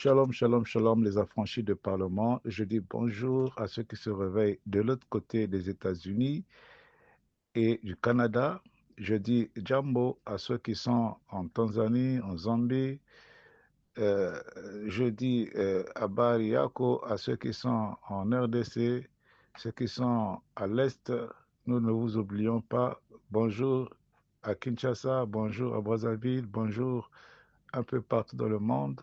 Shalom, shalom, shalom, les affranchis de Parlement. Je dis bonjour à ceux qui se réveillent de l'autre côté des États-Unis et du Canada. Je dis Jambo à ceux qui sont en Tanzanie, en Zambie. Euh, je dis Abari Yako à ceux qui sont en RDC, ceux qui sont à l'Est. Nous ne vous oublions pas. Bonjour à Kinshasa, bonjour à Brazzaville, bonjour un peu partout dans le monde.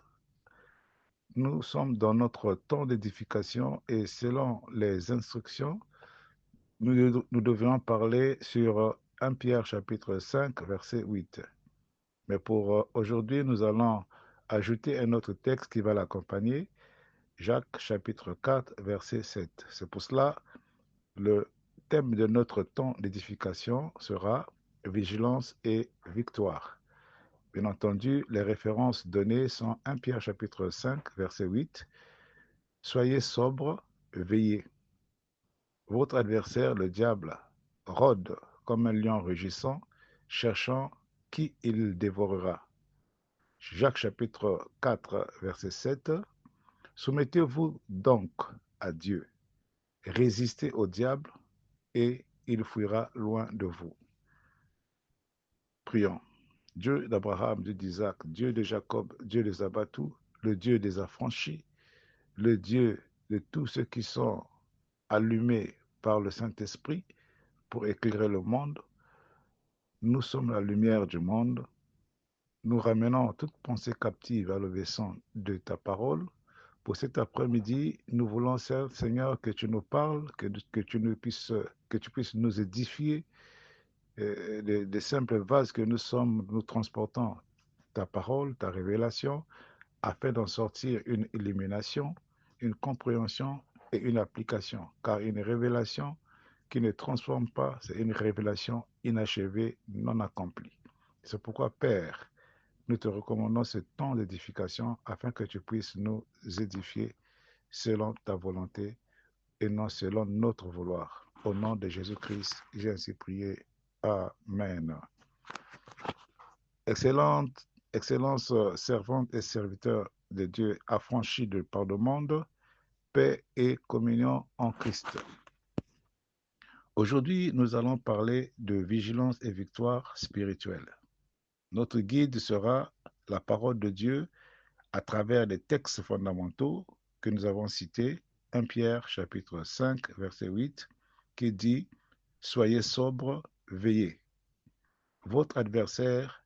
Nous sommes dans notre temps d'édification et selon les instructions, nous devrions parler sur 1 Pierre chapitre 5, verset 8. Mais pour aujourd'hui, nous allons ajouter un autre texte qui va l'accompagner, Jacques chapitre 4, verset 7. C'est pour cela, le thème de notre temps d'édification sera vigilance et victoire. Bien entendu, les références données sont 1 Pierre chapitre 5, verset 8. Soyez sobres, veillez. Votre adversaire, le diable, rôde comme un lion rugissant, cherchant qui il dévorera. Jacques chapitre 4, verset 7. Soumettez-vous donc à Dieu. Résistez au diable et il fuira loin de vous. Prions. Dieu d'Abraham, Dieu d'Isaac, Dieu de Jacob, Dieu des abattus, le Dieu des affranchis, le Dieu de tous ceux qui sont allumés par le Saint-Esprit pour éclairer le monde. Nous sommes la lumière du monde. Nous ramenons toute pensée captive à l'obéissance de ta parole. Pour cet après-midi, nous voulons, Seigneur, que tu nous parles, que tu puisses nous édifier des simples vases que nous sommes, nous transportons ta parole, ta révélation, afin d'en sortir une illumination, une compréhension et une application. Car une révélation qui ne transforme pas, c'est une révélation inachevée, non accomplie. C'est pourquoi, Père, nous te recommandons ce temps d'édification afin que tu puisses nous édifier selon ta volonté et non selon notre vouloir. Au nom de Jésus-Christ, j'ai ainsi prié. Amen. Excellence, servante et serviteur de Dieu affranchis de par le monde, paix et communion en Christ. Aujourd'hui, nous allons parler de vigilance et victoire spirituelle. Notre guide sera la parole de Dieu à travers les textes fondamentaux que nous avons cités, 1 Pierre chapitre 5, verset 8, qui dit « Soyez sobres, veillez. Votre adversaire,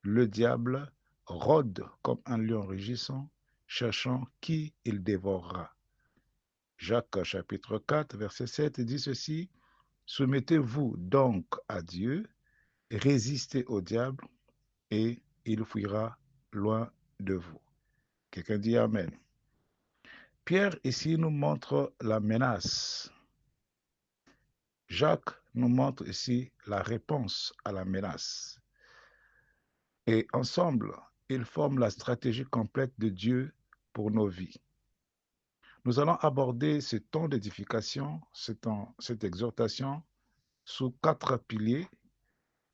le diable, rôde comme un lion rugissant, cherchant qui il dévorera. » Jacques chapitre 4, verset 7 dit ceci, « Soumettez-vous donc à Dieu, résistez au diable, et il fuira loin de vous. » Quelqu'un dit Amen. Pierre ici nous montre la menace. Jacques nous montre ici la réponse à la menace. Et ensemble, ils forment la stratégie complète de Dieu pour nos vies. Nous allons aborder ce temps d'édification, cette exhortation, sous 4 piliers.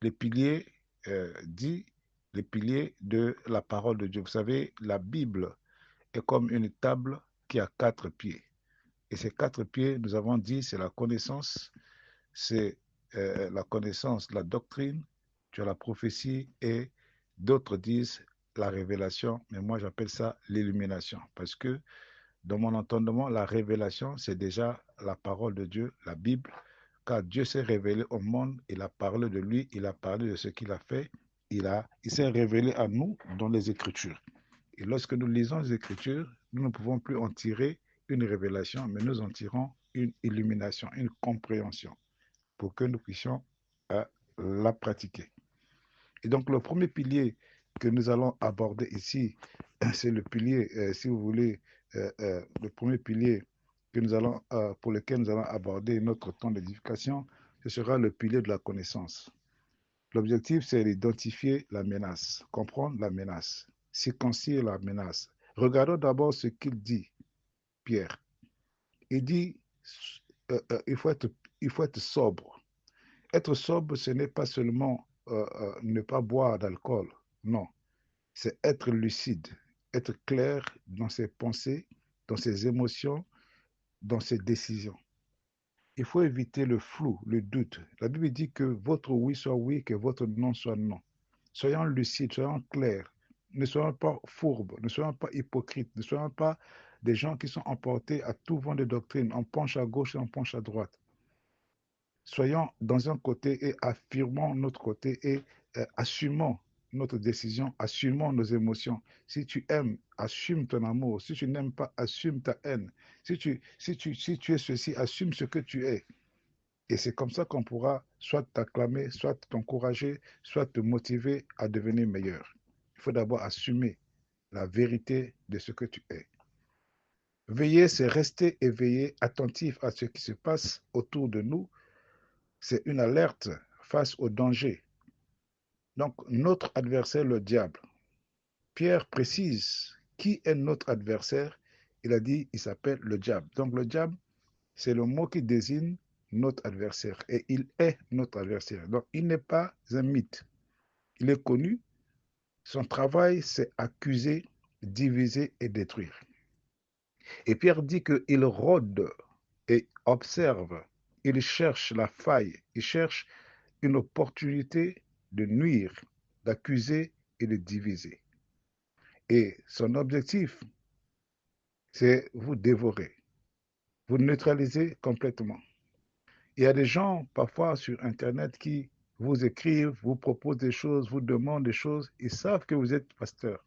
Les piliers les piliers de la parole de Dieu. Vous savez, la Bible est comme une table qui a 4 pieds. Et ces 4 pieds, nous avons dit, c'est la connaissance, c'est la connaissance, la doctrine, tu as la prophétie et d'autres disent la révélation, mais moi j'appelle ça l'illumination. Parce que dans mon entendement, la révélation, c'est déjà la parole de Dieu, la Bible, car Dieu s'est révélé au monde, il a parlé de lui, il a parlé de ce qu'il a fait, il s'est révélé à nous dans les Écritures. Et lorsque nous lisons les Écritures, nous ne pouvons plus en tirer une révélation, mais nous en tirons une illumination, une compréhension, pour que nous puissions la pratiquer. Et donc le premier pilier que nous allons aborder ici, c'est le pilier, si vous voulez, le premier pilier que pour lequel nous allons aborder notre temps d'édification, ce sera le pilier de la connaissance. L'objectif, c'est d'identifier la menace, comprendre la menace, circoncire la menace. Regardons d'abord ce qu'il dit, Pierre. Il dit, il faut être sobre. Être sobre, ce n'est pas seulement ne pas boire d'alcool, non, c'est être lucide. être clair dans ses pensées, dans ses émotions, dans ses décisions. Il faut éviter le flou, le doute. La Bible dit que votre oui soit oui, que votre non soit non. Soyons lucides, soyons clairs. Ne soyons pas fourbes, ne soyons pas hypocrites, ne soyons pas des gens qui sont emportés à tout vent de doctrine. On penche à gauche et on penche à droite. Soyons dans un côté et affirmons notre côté et assumons notre décision, assumons nos émotions. Si tu aimes, assume ton amour. Si tu n'aimes pas, assume ta haine. Si tu es ceci, assume ce que tu es. Et c'est comme ça qu'on pourra soit t'acclamer, soit t'encourager, soit te motiver à devenir meilleur. Il faut d'abord assumer la vérité de ce que tu es. Veiller, c'est rester éveillé, attentif à ce qui se passe autour de nous. C'est une alerte face au danger. Donc, notre adversaire, le diable. Pierre précise qui est notre adversaire. Il a dit, il s'appelle le diable. Donc, le diable, c'est le mot qui désigne notre adversaire. Et il est notre adversaire. Donc, il n'est pas un mythe. Il est connu. Son travail, c'est accuser, diviser et détruire. Et Pierre dit qu'il rôde et observe. Il cherche la faille. Il cherche une opportunité de nuire, d'accuser et de diviser. Et son objectif, c'est vous dévorer, vous neutraliser complètement. Il y a des gens, parfois sur Internet, qui vous écrivent, vous proposent des choses, vous demandent des choses. Ils savent que vous êtes pasteur.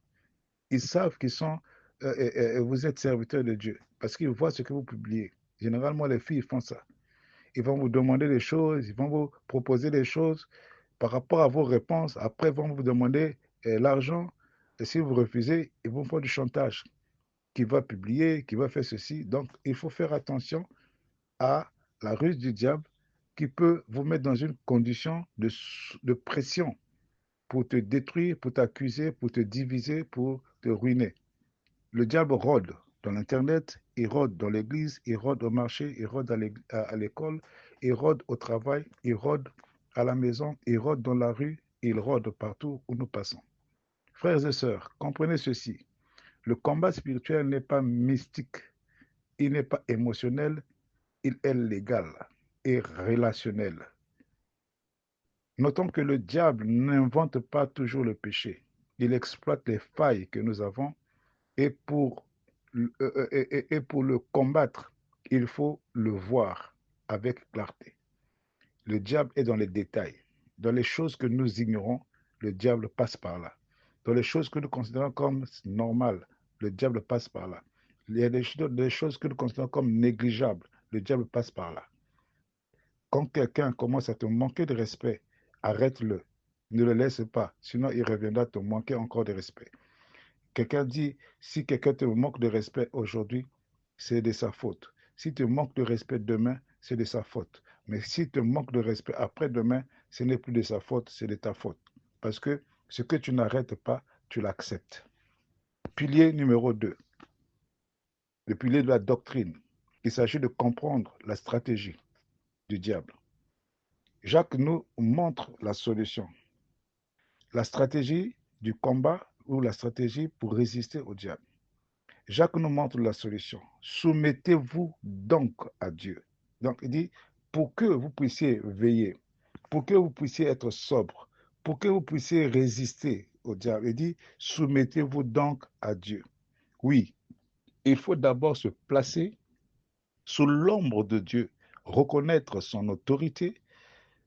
Ils savent qu'ils sont, vous êtes serviteur de Dieu parce qu'ils voient ce que vous publiez. Généralement, les filles font ça. Ils vont vous demander des choses, ils vont vous proposer des choses par rapport à vos réponses. Après, ils vont vous demander l'argent. Et si vous refusez, ils vont faire du chantage. Qui va publier, qui va faire ceci. Donc, il faut faire attention à la ruse du diable qui peut vous mettre dans une condition de pression pour te détruire, pour t'accuser, pour te diviser, pour te ruiner. Le diable rôde dans l'Internet, il rôde dans l'église, il rôde au marché, il rôde à l'école, il rôde au travail, il rôde à la maison, il rôde dans la rue, il rôde partout où nous passons. Frères et sœurs, comprenez ceci. Le combat spirituel n'est pas mystique, il n'est pas émotionnel, il est légal et relationnel. Notons que le diable n'invente pas toujours le péché. Il exploite les failles que nous avons et pour le combattre, il faut le voir avec clarté. Le diable est dans les détails. Dans les choses que nous ignorons, le diable passe par là. Dans les choses que nous considérons comme normales, le diable passe par là. Il y a des choses que nous considérons comme négligeables, le diable passe par là. Quand quelqu'un commence à te manquer de respect, arrête-le. Ne le laisse pas, sinon il reviendra te manquer encore de respect. Quelqu'un dit, si quelqu'un te manque de respect aujourd'hui, c'est de sa faute. Si tu manques de respect demain, c'est de sa faute. Mais si tu manques de respect après-demain, ce n'est plus de sa faute, c'est de ta faute. Parce que ce que tu n'arrêtes pas, tu l'acceptes. Pilier numéro 2, le pilier de la doctrine. Il s'agit de comprendre la stratégie du diable. Jacques nous montre la solution. La stratégie du combat ou la stratégie pour résister au diable. Jacques nous montre la solution. Soumettez-vous donc à Dieu. Donc il dit, pour que vous puissiez veiller, pour que vous puissiez être sobre, pour que vous puissiez résister au diable, il dit, soumettez-vous donc à Dieu. Oui, il faut d'abord se placer sous l'ombre de Dieu, reconnaître son autorité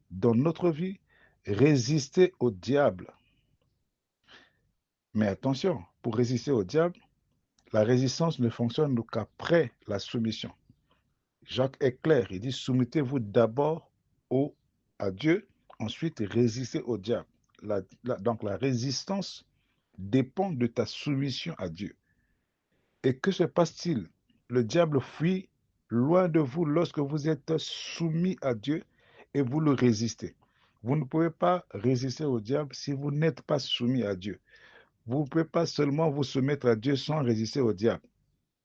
dans notre vie, résister au diable. Mais attention, pour résister au diable, la résistance ne fonctionne qu'après la soumission. Jacques est clair, il dit soumettez-vous d'abord à Dieu, ensuite résistez au diable. Donc la résistance dépend de ta soumission à Dieu. Et que se passe-t-il? Le diable fuit loin de vous lorsque vous êtes soumis à Dieu et vous le résistez. Vous ne pouvez pas résister au diable si vous n'êtes pas soumis à Dieu. Vous ne pouvez pas seulement vous soumettre à Dieu sans résister au diable.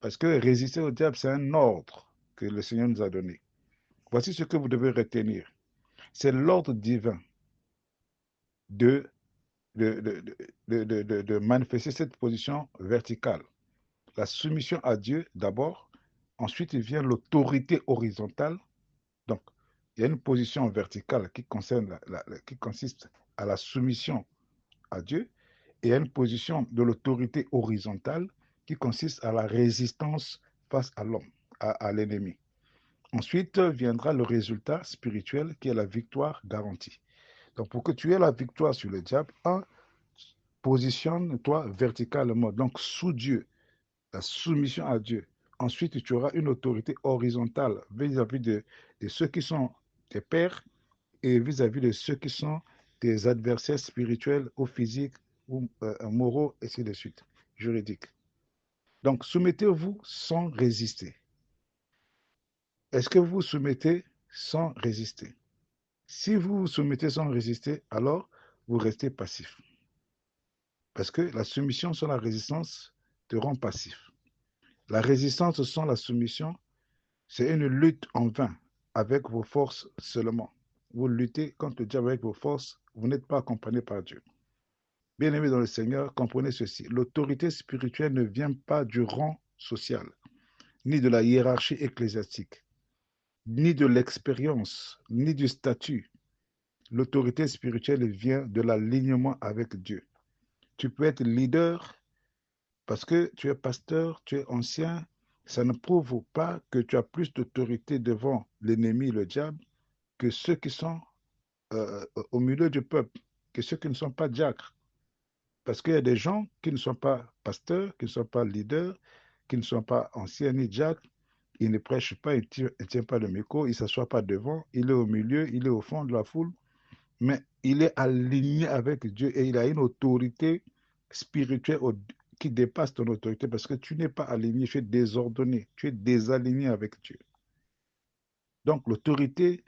Parce que résister au diable, c'est un ordre que le Seigneur nous a donné. Voici ce que vous devez retenir. C'est l'ordre divin de de manifester cette position verticale. La soumission à Dieu d'abord, ensuite il vient l'autorité horizontale. Donc, il y a une position verticale qui concerne qui consiste à la soumission à Dieu, et il y a une position de l'autorité horizontale qui consiste à la résistance face à l'homme, à l'ennemi. Ensuite viendra le résultat spirituel qui est la victoire garantie. Donc, pour que tu aies la victoire sur le diable, positionne-toi verticalement, donc sous Dieu, la soumission à Dieu. Ensuite, tu auras une autorité horizontale vis-à-vis de ceux qui sont tes pères et vis-à-vis de ceux qui sont tes adversaires spirituels ou physiques ou moraux, et ainsi de suite, juridiques. Donc, soumettez-vous sans résister. Est-ce que vous vous soumettez sans résister? Si vous vous soumettez sans résister, alors vous restez passif. Parce que la soumission sans la résistance te rend passif. La résistance sans la soumission, c'est une lutte en vain avec vos forces seulement. Vous luttez contre le diable avec vos forces, vous n'êtes pas accompagné par Dieu. Bien-aimés dans le Seigneur, comprenez ceci. L'autorité spirituelle ne vient pas du rang social, ni de la hiérarchie ecclésiastique, ni de l'expérience, ni du statut. L'autorité spirituelle vient de l'alignement avec Dieu. Tu peux être leader parce que tu es pasteur, tu es ancien. Ça ne prouve pas que tu as plus d'autorité devant l'ennemi, le diable, que ceux qui sont au milieu du peuple, que ceux qui ne sont pas diacres. Parce qu'il y a des gens qui ne sont pas pasteurs, qui ne sont pas leaders, qui ne sont pas anciens ni diacres. Ils ne prêchent pas, ils ne tiennent pas le micro, ils ne s'assoient pas devant, il est au milieu, il est au fond de la foule, mais il est aligné avec Dieu et il a une autorité spirituelle qui dépasse ton autorité parce que tu n'es pas aligné, tu es désordonné, tu es désaligné avec Dieu. Donc l'autorité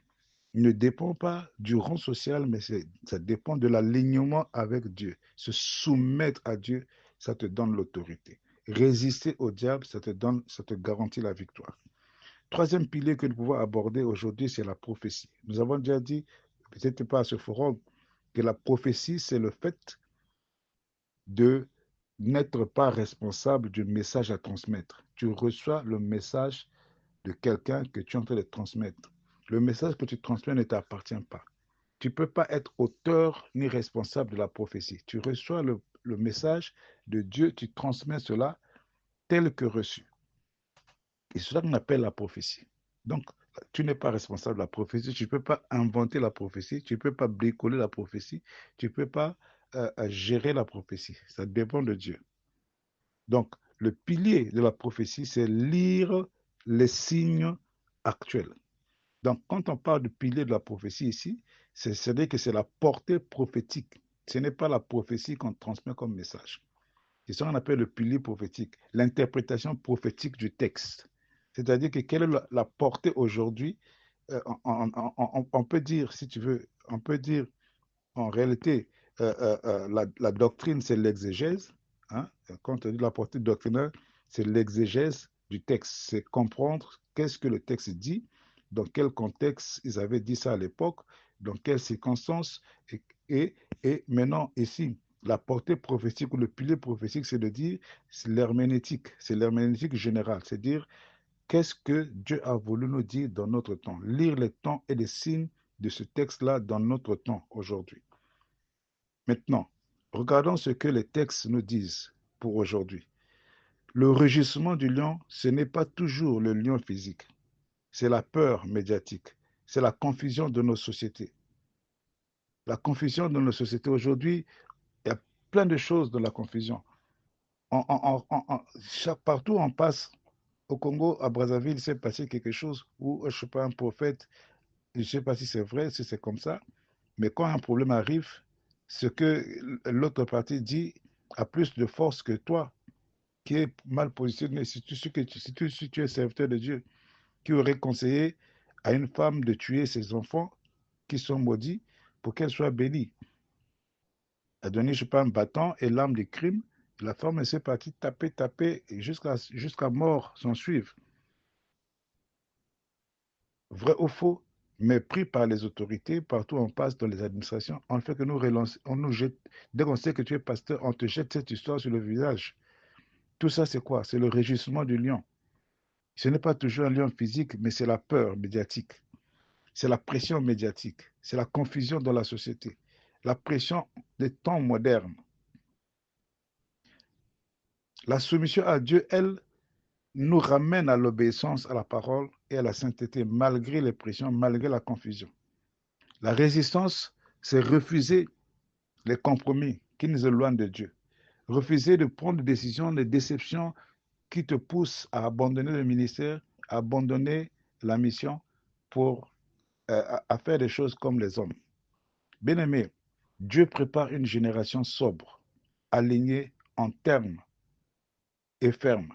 ne dépend pas du rang social, mais ça dépend de l'alignement avec Dieu. Se soumettre à Dieu, ça te donne l'autorité. Résister au diable, ça te garantit la victoire. Troisième pilier que nous pouvons aborder aujourd'hui, c'est la prophétie. Nous avons déjà dit, peut-être pas à ce forum, que la prophétie, c'est le fait de n'être pas responsable du message à transmettre. Tu reçois le message de quelqu'un que tu es en train de transmettre. Le message que tu transmets ne t'appartient pas. Tu ne peux pas être auteur ni responsable de la prophétie. Tu reçois le message de Dieu, tu transmets cela tel que reçu. Et c'est cela qu'on appelle la prophétie. Donc, tu n'es pas responsable de la prophétie, tu ne peux pas inventer la prophétie, tu ne peux pas bricoler la prophétie, tu ne peux pas gérer la prophétie. Ça dépend de Dieu. Donc, le pilier de la prophétie, c'est lire les signes actuels. Donc, quand on parle de pilier de la prophétie ici, c'est-à-dire que c'est la portée prophétique. Ce n'est pas la prophétie qu'on transmet comme message. C'est ce qu'on appelle le pilier prophétique, l'interprétation prophétique du texte. C'est-à-dire que quelle est la portée aujourd'hui? On peut dire, si tu veux, on peut dire en réalité, la doctrine, c'est l'exégèse. Hein? Quand on dit la portée doctrinaire, c'est l'exégèse du texte. C'est comprendre qu'est-ce que le texte dit, dans quel contexte ils avaient dit ça à l'époque, dans quelles circonstances. Et, et maintenant, ici, la portée prophétique ou le pilier prophétique, c'est de dire, c'est l'herméneutique générale. C'est dire, qu'est-ce que Dieu a voulu nous dire dans notre temps? Lire les temps et les signes de ce texte-là dans notre temps aujourd'hui. Maintenant, regardons ce que les textes nous disent pour aujourd'hui. Le rugissement du lion, ce n'est pas toujours le lion physique, c'est la peur médiatique, c'est la confusion de nos sociétés. La confusion de nos sociétés aujourd'hui, il y a plein de choses dans la confusion. Partout où on passe, au Congo, à Brazzaville, il s'est passé quelque chose où, je ne sais pas, un prophète, je ne sais pas si c'est vrai, si c'est comme ça, mais quand un problème arrive, ce que l'autre partie dit a plus de force que toi, qui est mal positionné. Si tu es serviteur de Dieu, qui aurait conseillé à une femme de tuer ses enfants qui sont maudits pour qu'elle soit bénie. Elle a donné, je ne sais pas, un bâton et l'arme du crime. La femme s'est partie taper, taper, et jusqu'à mort s'en suivre. Vrai ou faux? Mais pris par les autorités, partout où on passe dans les administrations, on ne fait que nous relancer, on nous jette. Dès qu'on sait que tu es pasteur, on te jette cette histoire sur le visage. Tout ça, c'est quoi? C'est le régissement du lion. Ce n'est pas toujours un lion physique, mais c'est la peur médiatique. C'est la pression médiatique. C'est la confusion dans la société. La pression des temps modernes. La soumission à Dieu, elle, nous ramène à l'obéissance à la parole et à la sainteté, malgré les pressions, malgré la confusion. La résistance, c'est refuser les compromis qui nous éloignent de Dieu. Refuser de prendre des décisions, des déceptions qui te poussent à abandonner le ministère, à abandonner la mission pour à faire des choses comme les hommes. Bien-aimé, Dieu prépare une génération sobre, alignée en termes et ferme.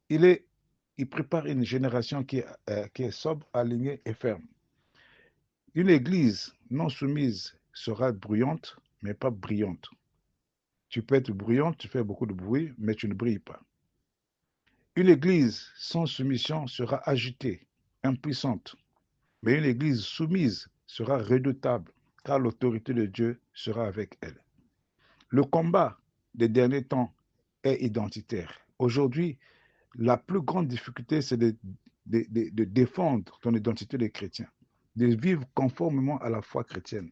Il prépare une génération qui est sobre, alignée et ferme. Une église non soumise sera bruyante, mais pas brillante. Tu peux être bruyante, tu fais beaucoup de bruit, mais tu ne brilles pas. Une église sans soumission sera agitée, impuissante, mais une église soumise sera redoutable, car l'autorité de Dieu sera avec elle. Le combat des derniers temps est identitaire. Aujourd'hui, la plus grande difficulté, c'est de défendre ton identité de chrétien, de vivre conformément à la foi chrétienne.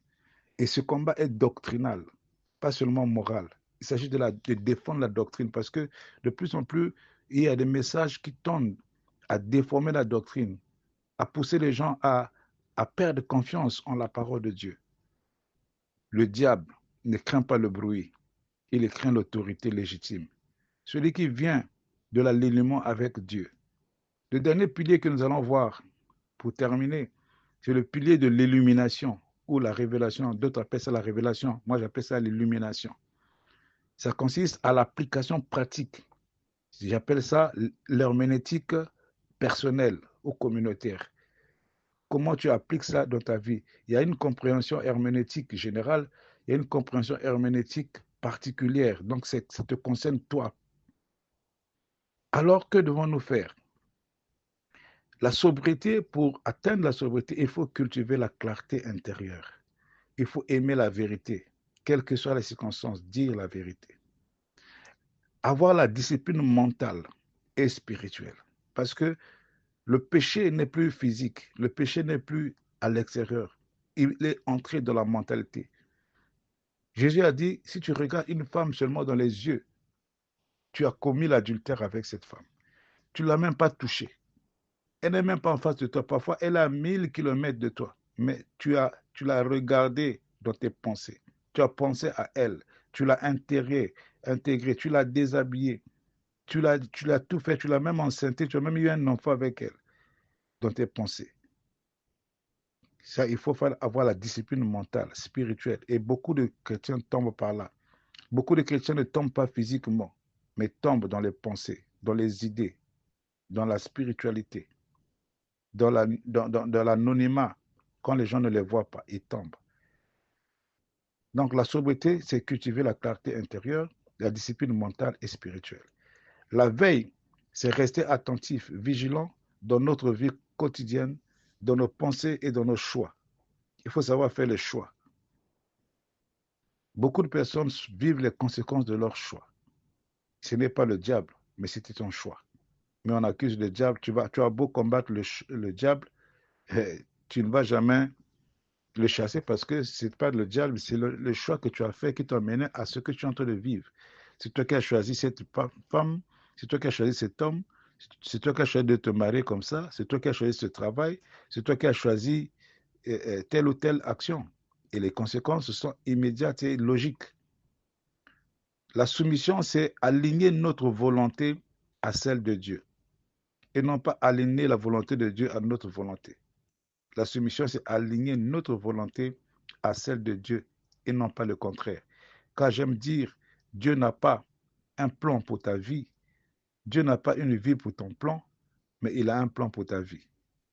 Et ce combat est doctrinal, pas seulement moral. Il s'agit de défendre la doctrine parce que de plus en plus, il y a des messages qui tendent à déformer la doctrine, à pousser les gens à perdre confiance en la parole de Dieu. Le diable ne craint pas le bruit, il craint l'autorité légitime. Celui qui vient de l'alignement avec Dieu. Le dernier pilier que nous allons voir, pour terminer, c'est le pilier de l'illumination ou la révélation. D'autres appellent ça la révélation. Moi, j'appelle ça l'illumination. Ça consiste à l'application pratique. J'appelle ça l'herméneutique personnelle ou communautaire. Comment tu appliques ça dans ta vie? Il y a une compréhension herméneutique générale, il y a une compréhension herméneutique particulière. Donc, ça te concerne toi. Alors, que devons-nous faire? La sobriété, pour atteindre la sobriété, il faut cultiver la clarté intérieure. Il faut aimer la vérité, quelles que soient les circonstances, dire la vérité. Avoir la discipline mentale et spirituelle. Parce que le péché n'est plus physique, le péché n'est plus à l'extérieur. Il est entré dans la mentalité. Jésus a dit, si tu regardes une femme seulement dans les yeux, tu as commis l'adultère avec cette femme. Tu ne l'as même pas touchée. Elle n'est même pas en face de toi. Parfois, elle est à 1000 kilomètres de toi. Mais tu l'as regardée dans tes pensées. Tu as pensé à elle. Tu l'as intégrée. Tu l'as déshabillée. Tu l'as tout fait. Tu l'as même enceintée. Tu as même eu un enfant avec elle dans tes pensées. Ça, il faut avoir la discipline mentale, spirituelle. Et beaucoup de chrétiens tombent par là. Beaucoup de chrétiens ne tombent pas physiquement, mais tombent dans les pensées, dans les idées, dans la spiritualité, dans l'anonymat. Quand les gens ne les voient pas, ils tombent. Donc la sobriété, c'est cultiver la clarté intérieure, la discipline mentale et spirituelle. La veille, c'est rester attentif, vigilant dans notre vie quotidienne, dans nos pensées et dans nos choix. Il faut savoir faire les choix. Beaucoup de personnes vivent les conséquences de leurs choix. Ce n'est pas le diable, mais c'était ton choix. Mais on accuse le diable. Tu as beau combattre le diable, tu ne vas jamais le chasser parce que ce n'est pas le diable, c'est le choix que tu as fait qui t'a mené à ce que tu es en train de vivre. C'est toi qui as choisi cette femme, c'est toi qui as choisi cet homme, c'est toi qui as choisi de te marier comme ça, c'est toi qui as choisi ce travail, c'est toi qui as choisi telle ou telle action. Et les conséquences sont immédiates et logiques. La soumission, c'est aligner notre volonté à celle de Dieu et non pas aligner la volonté de Dieu à notre volonté. La soumission, c'est aligner notre volonté à celle de Dieu et non pas le contraire. Car j'aime dire, Dieu n'a pas un plan pour ta vie, Dieu n'a pas une vie pour ton plan, mais il a un plan pour ta vie.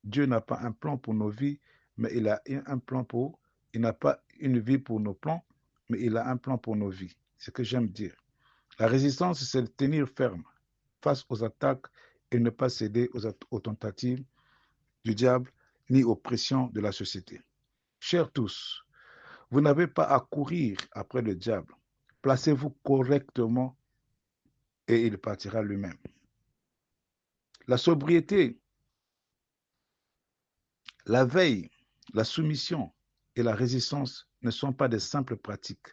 Dieu n'a pas un plan pour nos vies, mais il a un plan pour... Il n'a pas une vie pour nos plans, mais il a un plan pour nos vies. C'est ce que j'aime dire. La résistance, c'est de tenir ferme face aux attaques et ne pas céder aux tentatives du diable ni aux pressions de la société. Chers tous, vous n'avez pas à courir après le diable. Placez-vous correctement et il partira lui-même. La sobriété, la veille, la soumission et la résistance ne sont pas des simples pratiques.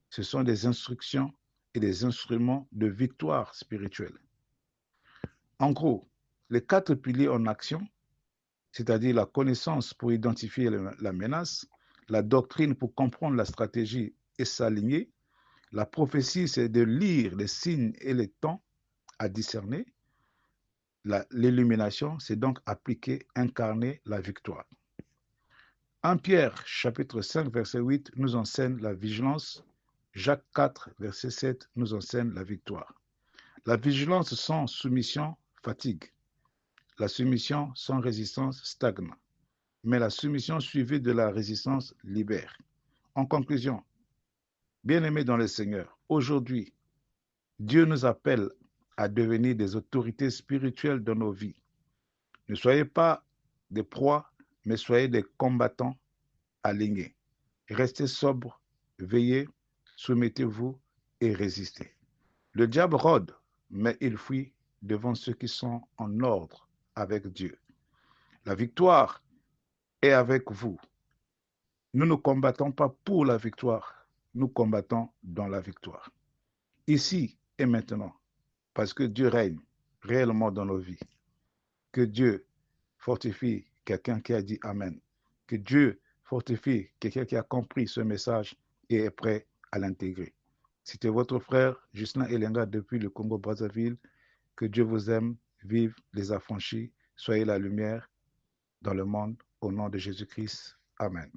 Ce sont des instructions et des instruments de victoire spirituelle. En gros, les 4 piliers en action, c'est-à-dire la connaissance pour identifier la menace, la doctrine pour comprendre la stratégie et s'aligner, la prophétie, c'est de lire les signes et les temps à discerner, l'illumination, c'est donc appliquer, incarner la victoire. 1 Pierre, chapitre 5, verset 8, nous enseigne la vigilance. Jacques 4, verset 7, nous enseigne la victoire. La vigilance sans soumission fatigue. La soumission sans résistance stagne. Mais la soumission suivie de la résistance libère. En conclusion, bien-aimés dans le Seigneur, aujourd'hui, Dieu nous appelle à devenir des autorités spirituelles dans nos vies. Ne soyez pas des proies, mais soyez des combattants alignés. Restez sobres, veillez, soumettez-vous et résistez. Le diable rôde, mais il fuit devant ceux qui sont en ordre avec Dieu. La victoire est avec vous. Nous ne combattons pas pour la victoire, nous combattons dans la victoire. Ici et maintenant, parce que Dieu règne réellement dans nos vies. Que Dieu fortifie quelqu'un qui a dit Amen. Que Dieu fortifie quelqu'un qui a compris ce message et est prêt à l'intégrer. C'était votre frère Justin Elenga depuis le Congo-Brazzaville. Que Dieu vous aime, vive les affranchis, soyez la lumière dans le monde au nom de Jésus-Christ. Amen.